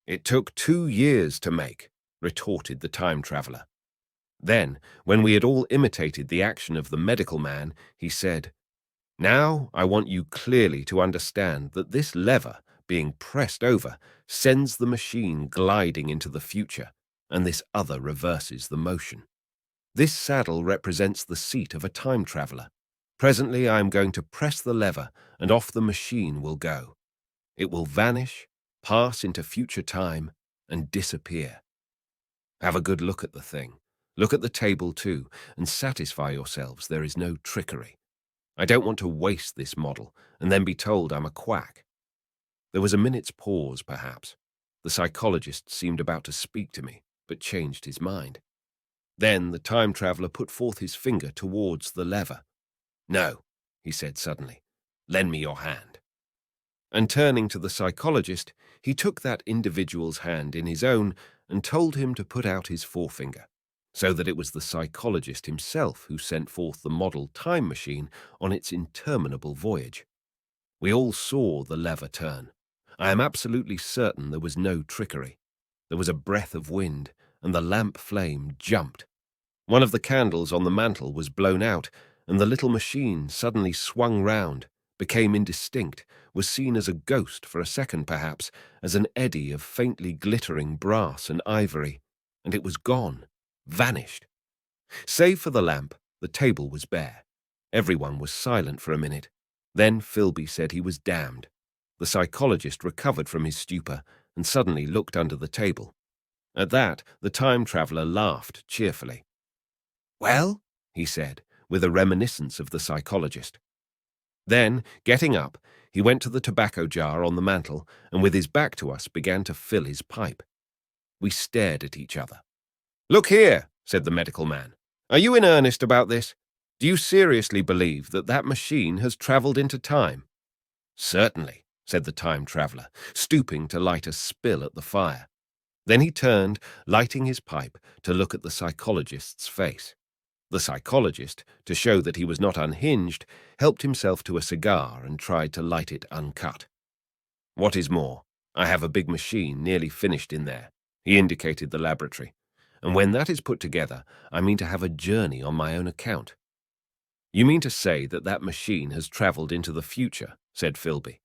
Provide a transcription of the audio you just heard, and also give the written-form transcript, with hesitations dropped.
It took 2 years to make, retorted the time traveler. Then, when we had all imitated the action of the medical man, he said, "Now I want you clearly to understand that this lever, being pressed over, sends the machine gliding into the future, and this other reverses the motion. This saddle represents the seat of a time traveler. Presently I am going to press the lever, and off the machine will go. It will vanish, pass into future time, and disappear. Have a good look at the thing. Look at the table too, and satisfy yourselves there is no trickery. I don't want to waste this model and then be told I'm a quack." There was a minute's pause, perhaps. The psychologist seemed about to speak to me, but changed his mind. Then the time traveler put forth his finger towards the lever. "No," he said suddenly. "Lend me your hand." And turning to the psychologist, he took that individual's hand in his own and told him to put out his forefinger, so that it was the psychologist himself who sent forth the model time machine on its interminable voyage. We all saw the lever turn. I am absolutely certain there was no trickery. There was a breath of wind, and the lamp flame jumped. One of the candles on the mantel was blown out, and the little machine suddenly swung round, became indistinct, was seen as a ghost for a second perhaps, as an eddy of faintly glittering brass and ivory, and it was gone, vanished. Save for the lamp, the table was bare. Everyone was silent for a minute. Then Philby said he was damned. The psychologist recovered from his stupor and suddenly looked under the table. At that, the time traveler laughed cheerfully. "Well?" he said, with a reminiscence of the psychologist. Then, getting up, he went to the tobacco jar on the mantel and with his back to us began to fill his pipe. We stared at each other. "Look here," said the medical man. "Are you in earnest about this? Do you seriously believe that that machine has travelled into time?" "Certainly," said the time traveller, stooping to light a spill at the fire. Then he turned, lighting his pipe, to look at the psychologist's face. The psychologist, to show that he was not unhinged, helped himself to a cigar and tried to light it uncut. "What is more, I have a big machine nearly finished in there." He indicated the laboratory. "And when that is put together, I mean to have a journey on my own account." "You mean to say that that machine has travelled into the future?" said Philby.